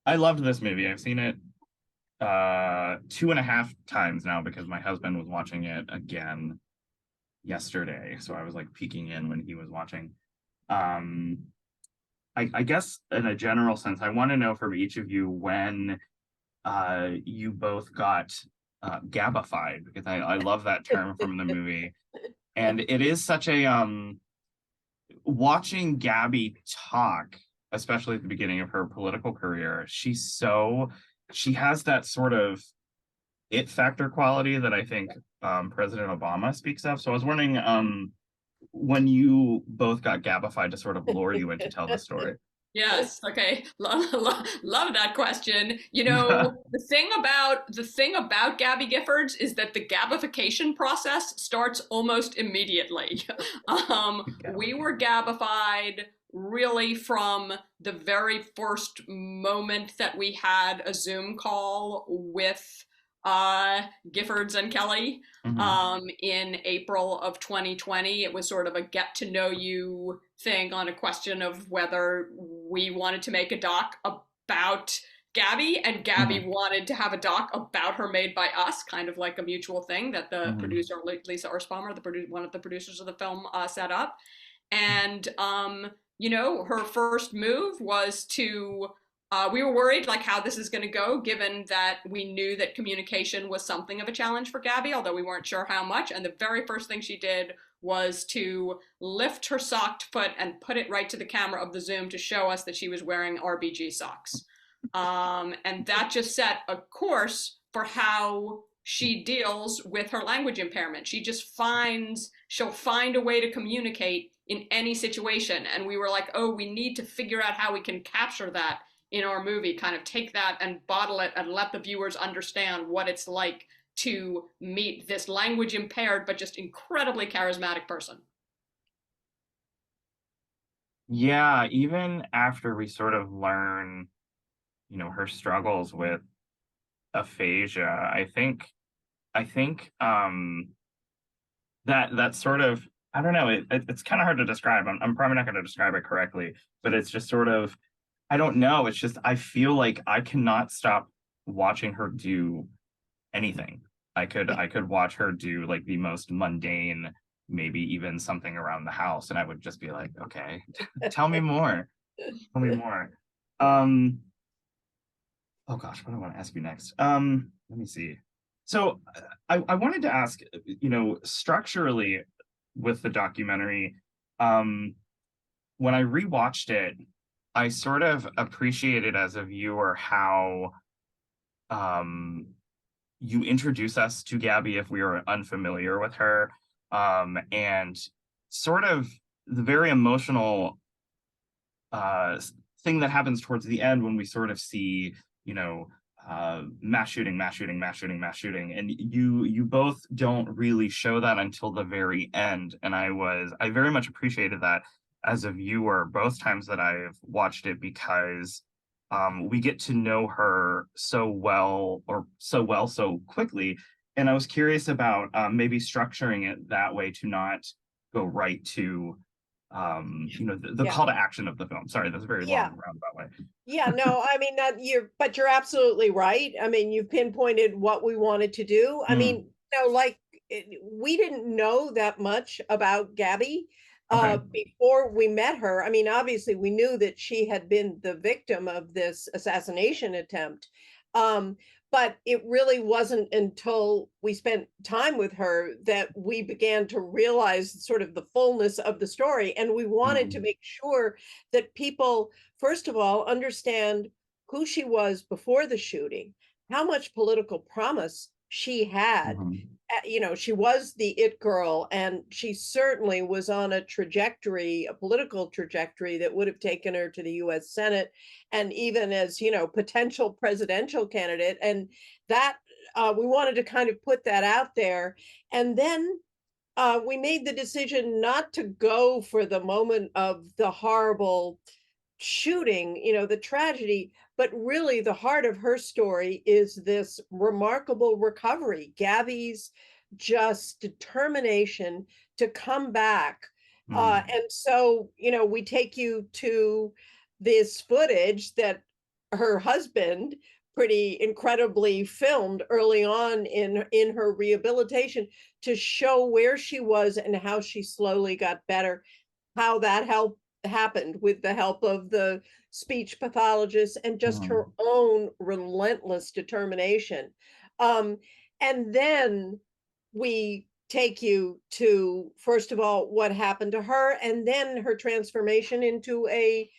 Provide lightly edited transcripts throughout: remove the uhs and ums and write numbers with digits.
I loved this movie. I've seen it 2.5 times now because my husband was watching it again yesterday. So I was like peeking in when he was watching. Um, I guess in a general sense, I want to know from each of you when you both got gabified because I love that term from the movie. And it is such a watching Gabby talk, especially at the beginning of her political career, she has that sort of it factor quality that I think President Obama speaks of. So I was wondering when you both got gabified to sort of lure you in to tell the story. Yes. Okay. Love that question. You know, the thing about Gabby Giffords is that the gabification process starts almost immediately. We were gabified really from the very first moment that we had a Zoom call with Giffords and Kelly Mhm. in April of 2020. It was sort of a get to know you thing on a question of whether we wanted to make a doc about Gabby, and Gabby Mhm. wanted to have a doc about her made by us, kind of like a mutual thing that the Mhm. producer, Lisa Erspamer, one of the producers of the film, set up. And you know, her first move was to we were worried like how this is going to go, given that we knew that communication was something of a challenge for Gabby, although we weren't sure how much. And the very first thing she did was to lift her socked foot and put it right to the camera of the Zoom to show us that she was wearing RBG socks. And that just set a course for how she deals with her language impairment. She'll find a way to communicate in any situation. And we were like, oh, we need to figure out how we can capture that in our movie, kind of take that and bottle it and let the viewers understand what it's like to meet this language impaired but just incredibly charismatic person. Yeah, even after we sort of learn, her struggles with aphasia, I think that sort of I don't know, it's kind of hard to describe. I'm probably not going to describe it correctly, but it's just sort of I don't know, it's just I feel like I cannot stop watching her do anything. I could watch her do like the most mundane, maybe even something around the house, and I would just be like, okay, tell me more. Tell me more. Um, oh gosh, what do I want to ask you next? Let me see. So I wanted to ask, structurally with the documentary, um, when I rewatched it, I sort of appreciated as a viewer how um you introduce us to Gabby if we are unfamiliar with her, and sort of the very emotional uh, thing that happens towards the end when we sort of see, you know, mass shooting, mass shooting, mass shooting, mass shooting, and you both don't really show that until the very end. And I very much appreciated that as a viewer both times that I've watched it because we get to know her so well or so well so quickly. And I was curious about maybe structuring it that way to not go right to the Yeah. call to action of the film. Sorry, that's a very Yeah. long roundabout way. Yeah, no, I mean that but you're absolutely right. I mean, you've pinpointed what we wanted to do. I Hmm. mean, like we didn't know that much about Gabby Okay. before we met her. I mean, obviously we knew that she had been the victim of this assassination attempt. Um, but it really wasn't until we spent time with her that we began to realize sort of the fullness of the story. And we wanted to Hmm. make sure that people first of all, understand who she was before the shooting, how much political promise she had. Hmm. She was the it girl, and she certainly was on a trajectory, a political trajectory that would have taken her to the US Senate and even as, potential presidential candidate. And that we wanted to kind of put that out there. And then we made the decision not to go for the moment of the horrible shooting, the tragedy, but really the heart of her story is this remarkable recovery. Gabby's just determination to come back. Hmm. And so, we take you to this footage that her husband pretty incredibly filmed early on in her rehabilitation to show where she was and how she slowly got better, how that help happened with the help of the speech pathologist and just her Mhm. own relentless determination. Um, and then we take you to, first of all, what happened to her, and then her transformation into a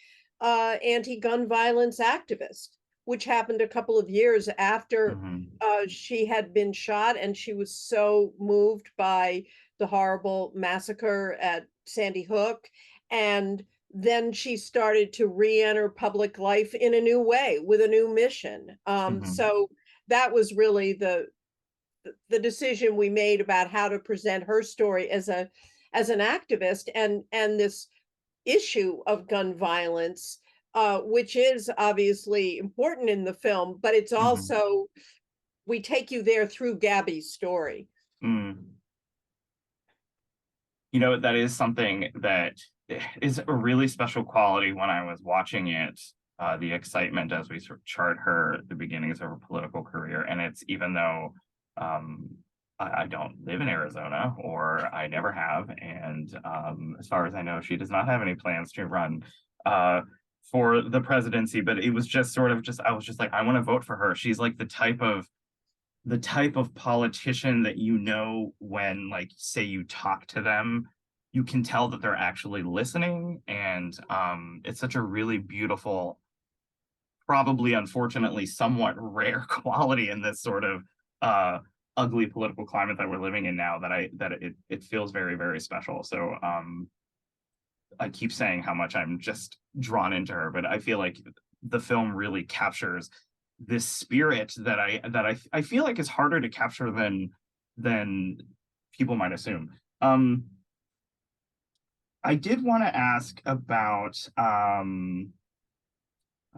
anti-gun violence activist, which happened a couple of years after Mhm. she had been shot, and she was so moved by the horrible massacre at Sandy Hook. And then she started to re-enter public life in a new way with a new mission. Mhm. So that was really the decision we made about how to present her story as an activist, and this issue of gun violence, which is obviously important in the film, but it's Mhm. also, we take you there through Gabby's story. Mm. You know, that is something that is a really special quality when I was watching it, the excitement as we sort of chart her the beginnings of her political career. And it's even though um, I don't live in Arizona, or I never have, and as far as I know, she does not have any plans to run uh, for the presidency. But it was just sort of just I was just like, I want to vote for her. She's like the type of politician that, you know, when, like, say you talk to them, you can tell that they're actually listening. And it's such a really beautiful, probably unfortunately somewhat rare quality in this sort of uh ugly political climate that we're living in now, that it feels very, very special. So I keep saying how much I'm just drawn into her, but I feel like the film really captures this spirit that I feel like is harder to capture than people might assume. Um, I did want to ask about I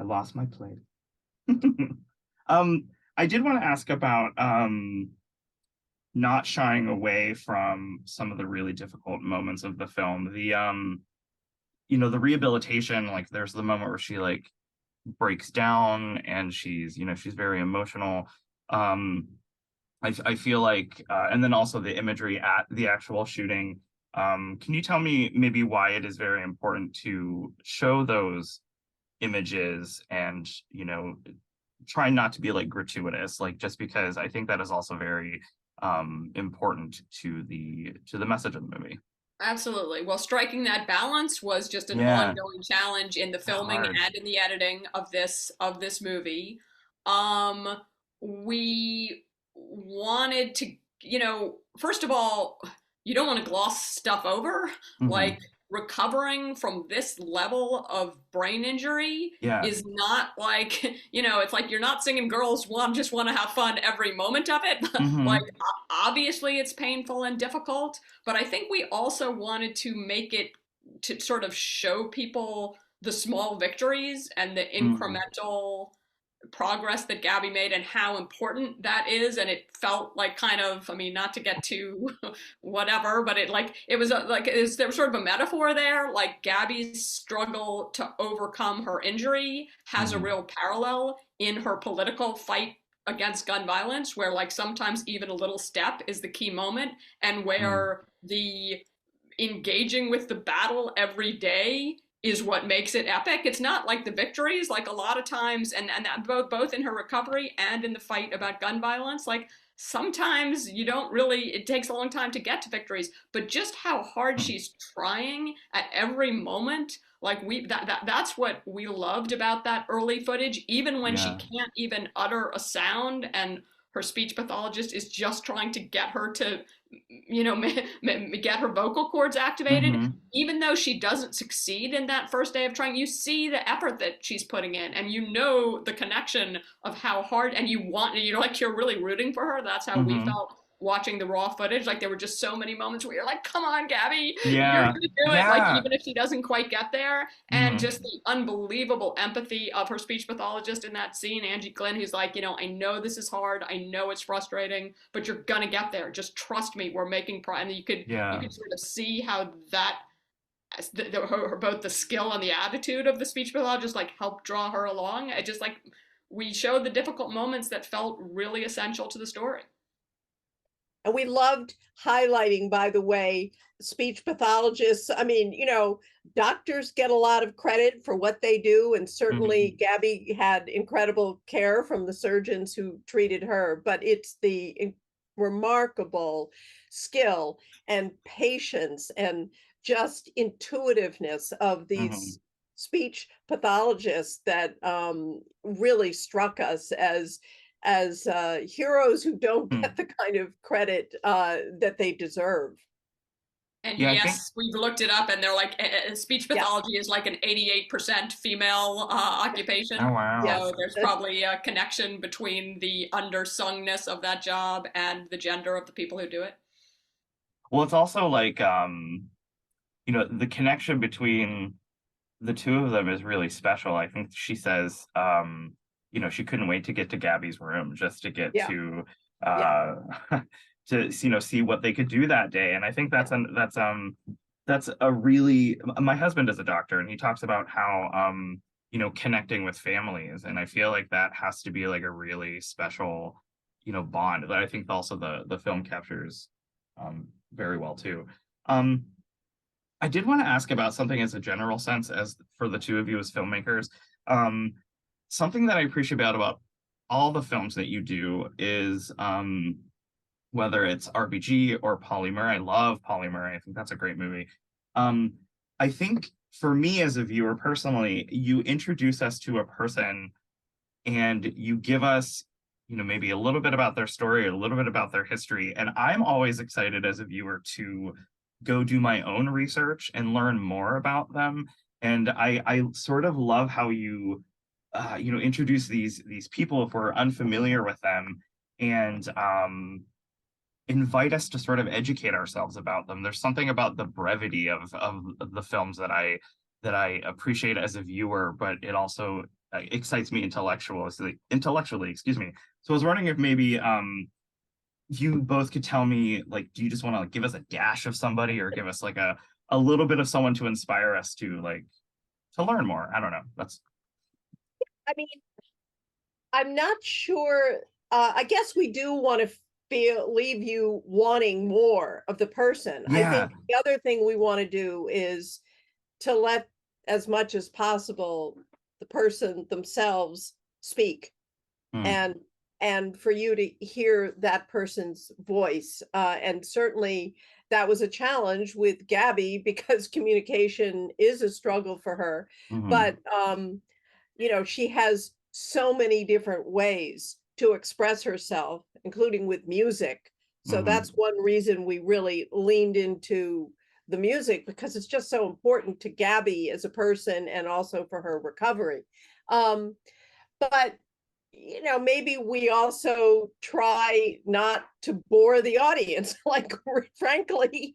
lost my place. um, I did want to ask about not shying away from some of the really difficult moments of the film. The you know, the rehabilitation, like there's the moment where she like breaks down and she's, you know, she's very emotional. um I feel like and then also the imagery at the actual shooting. Can you tell me maybe why it is very important to show those images, and, you know, try not to be like gratuitous, like, just because I think that is also very important to the message of the movie. Absolutely. Well, striking that balance was just an Yeah, ongoing challenge in the filming hard. and in the editing of this movie. Um, we wanted to, first of all, you don't want to gloss stuff over. Like, Hmm. recovering from this level of brain injury Yeah. is not like, it's like you're not singing girls want just want to have fun every moment of it. Like, Hmm. obviously it's painful and difficult, but I think we also wanted to make it to sort of show people the small victories and the Hmm. incremental progress that Gabby made and how important that is. And it felt like kind of, I mean, not to get too whatever, but it was there was sort of a metaphor there. Like, Gabby's struggle to overcome her injury has a Hmm. real parallel in her political fight against gun violence, where like sometimes even a little step is the key moment, and Hmm. where the engaging with the battle every day is what makes it epic. It's not like the victories, like a lot of times, and that both in her recovery and in the fight about gun violence, like sometimes you don't really, it takes a long time to get to victories, but just how hard Hmm. she's trying at every moment. Like, that's what we loved about that early footage, even when she Yeah. can't even utter a sound and her speech pathologist is just trying to get her to, get her vocal cords activated. Hmm. Even though she doesn't succeed in that first day of trying, you see the effort that she's putting in, and you know the connection of how hard, and you're really rooting for her. That's how we Hmm. felt watching the raw footage. Like, there were just so many moments where you're like, come on, Gabby, you're Yeah. gonna do it. Like, Yeah. even if she doesn't quite get there. And Hmm. just the unbelievable empathy of her speech pathologist in that scene, Angie Glynn, who's like, I know this is hard, I know it's frustrating, but you're gonna get there. Just trust me, we're making progress. And you Yeah. could sort of see how that both the skill and the attitude of the speech pathologist like helped draw her along. I just like we showed the difficult moments that felt really essential to the story. And we loved highlighting, by the way, speech pathologists. I mean, doctors get a lot of credit for what they do. And certainly Gabby had incredible care from the surgeons who treated her, but it's the remarkable skill and patience and just intuitiveness of these speech pathologists that really struck us as heroes who don't get the kind of credit that they deserve. And Yeah, I think. yes, we've looked it up, and they're like speech pathology is like an 88% female occupation. Oh wow. So there's probably a connection between the undersungness of that job and the gender of the people who do it. Well, it's also like the connection between the two of them is really special. I think she says, she couldn't wait to get to Gabby's room just to get Yeah. to Yeah. to see what they could do that day. And I think that's a really, my husband is a doctor, and he talks about how connecting with families, and I feel like that has to be like a really special bond that I think also the film captures very well too. I did want to ask about something as a general sense, as for the two of you as filmmakers. Something that I appreciate about all the films that you do is whether it's RPG or Polymer. I love Polymer. I think that's a great movie. I think for me as a viewer personally, you introduce us to a person and you give us, maybe a little bit about their story, a little bit about their history. And I'm always excited as a viewer to go do my own research and learn more about them. And I sort of love how you introduce these people if we're unfamiliar with them, and invite us to sort of educate ourselves about them. There's something about the brevity of the films that I appreciate as a viewer, but it also excites me intellectually, excuse me. So I was wondering if maybe you both could tell me, like, do you just want to give us a dash of somebody, or give us like a little bit of someone to inspire us to learn more? I don't know. I mean, I'm not sure. I guess we do want to leave you wanting more of the person. Yeah. I think the other thing we want to do is to let as much as possible the person themselves speak, and for you to hear that person's voice. And certainly that was a challenge with Gabby because communication is a struggle for her. But she has so many different ways to express herself, including with music. So that's one reason we really leaned into the music, because it's just so important to Gabby as a person and also for her recovery. But maybe we also try not to bore the audience. Like, frankly,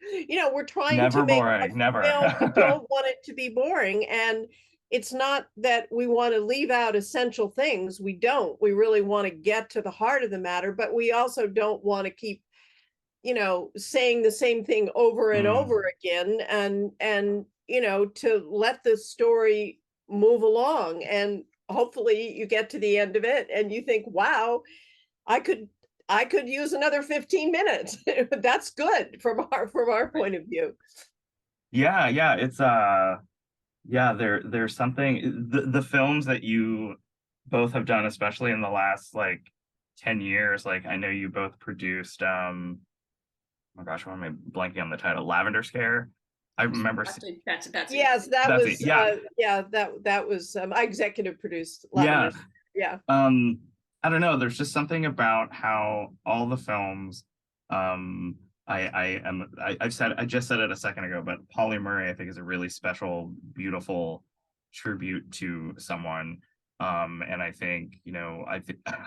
we're trying never to make boring, never. film. We don't want it to be boring. And it's not that we want to leave out essential things. We don't. We really want to get to the heart of the matter, but we also don't want to keep, saying the same thing over and over again, and to let the story move along. And hopefully you get to the end of it and you think, wow, I could use another 15 minutes. That's good from our point of view. Yeah, it's there's something, the films that you both have done, especially in the last like 10 years, like I know you both produced oh my gosh, why am I blanking on the title? Lavender Scare. I remember. Betsy. Yes, that Betsy, was yeah. That was I executive produced Yeah. Lavender. Yeah. I don't know, there's just something about how all the films, I just said it a second ago, but Polly Murray I think is a really special, beautiful tribute to someone. And I think,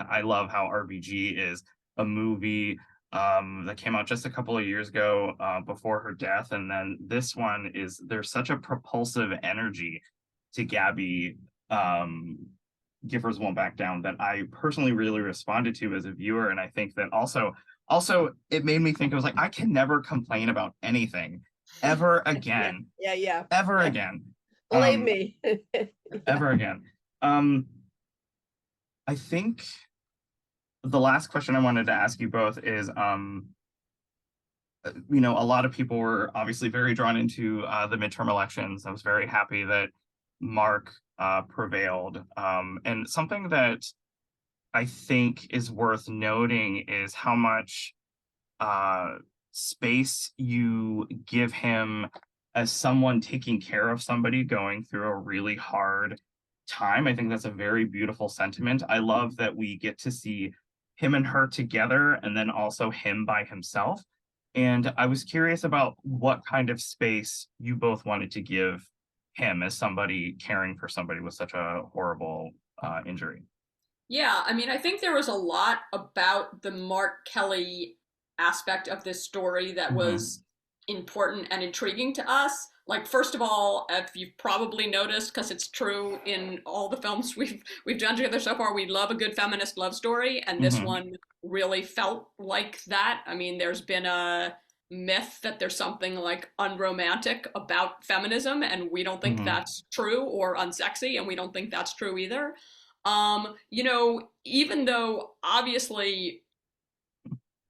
I love how RBG is a movie that came out just a couple of years ago, before her death. And then this one there's such a propulsive energy to Gabby Giffords Won't Back Down that I personally really responded to as a viewer. And I think that also it made me think, it was like, I can never complain about anything ever Yeah, again. yeah. Ever Yeah. again. Believe me. Ever again. I think the last question I wanted to ask you both is, a lot of people were obviously very drawn into the midterm elections. I was very happy that Mark prevailed. And something that I think is worth noting is how much uh, space you give him as someone taking care of somebody going through a really hard time. I think that's a very beautiful sentiment. I love that we get to see him and her together and then also him by himself. And I was curious about what kind of space you both wanted to give him as somebody caring for somebody with such a horrible injury. Yeah, I mean, I think there was a lot about the Mark Kelly aspect of this story that Hmm. was important and intriguing to us. Like, first of all, if you've probably noticed, because it's true in all the films we've done together so far, we love a good feminist love story, and this Hmm. one really felt like that. I mean, there's been a myth that there's something like unromantic about feminism, and we don't think Hmm. that's true, or unsexy, and we don't think that's true either. Even though obviously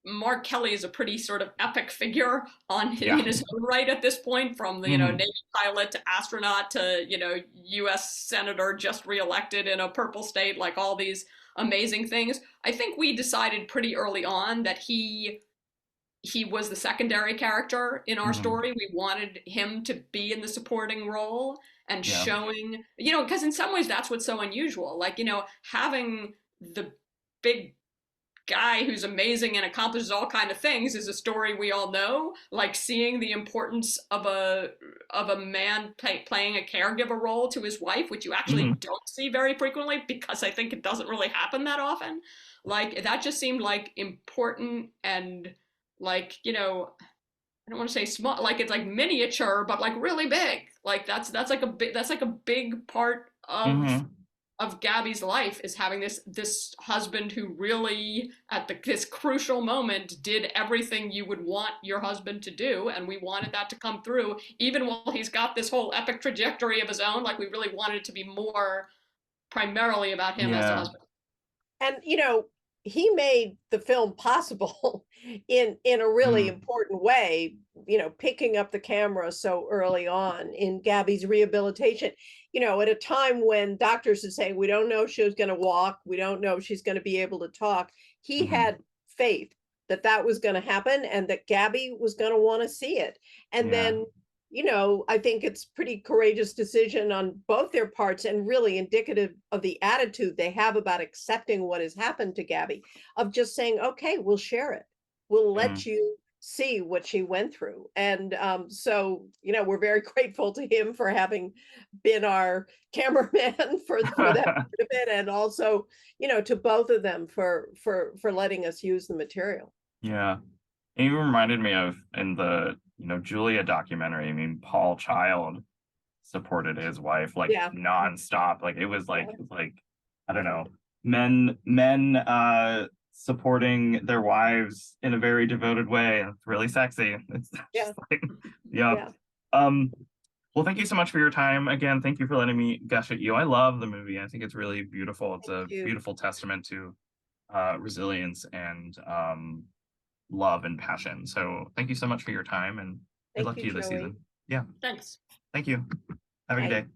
Mark Kelly is a pretty sort of epic figure in Yeah. his own right at this point, from the Hmm. Navy pilot to astronaut to U.S. senator just reelected in a purple state, like all these amazing things. I think we decided pretty early on that he was the secondary character in our Hmm. story. We wanted him to be in the supporting role and Yeah. showing, because in some ways that's what's so unusual. Like, having the big guy who's amazing and accomplishes all kind of things is a story we all know. Like seeing the importance of a man playing a caregiver role to his wife, which you actually Hmm. don't see very frequently because I think it doesn't really happen that often. Like that just seemed like important and like I don't want to say small, like it's like miniature, but like really big. Like that's like a big part Hmm. of Gabby's life is having this husband who really at this crucial moment did everything you would want your husband to do, and we wanted that to come through even while he's got this whole epic trajectory of his own. Like we really wanted it to be more primarily about him as the Yeah. husband. And he made the film possible in a really Mm. important way, picking up the camera so early on in Gabby's rehabilitation, at a time when doctors are saying we don't know if she was going to walk, we don't know if she's going to be able to talk. He Hmm. had faith that that was going to happen and that Gabby was going to want to see it. And Yeah. then I think it's pretty courageous decision on both their parts and really indicative of the attitude they have about accepting what has happened to Gabby, of just saying, okay, we'll share it. We'll let Mm. you see what she went through. And so, we're very grateful to him for having been our cameraman for that part of it. And also, to both of them for letting us use the material. Yeah. And you reminded me of in the, Julia documentary. I mean, Paul Child supported his wife like Yeah. nonstop. Like Yeah. it was like, I don't know, men supporting their wives in a very devoted way. It's really sexy. It's just Yeah. like, yeah. Yeah. Um, well, thank you so much for your time. Again, thank you for letting me gush at you. I love the movie. I think it's really beautiful. It's Thank a you. beautiful testament to resilience and love and passion. So thank you so much for your time and good Thank luck you, to you this Joey. season. Yeah, Thanks. thank you. Have a good Bye. day.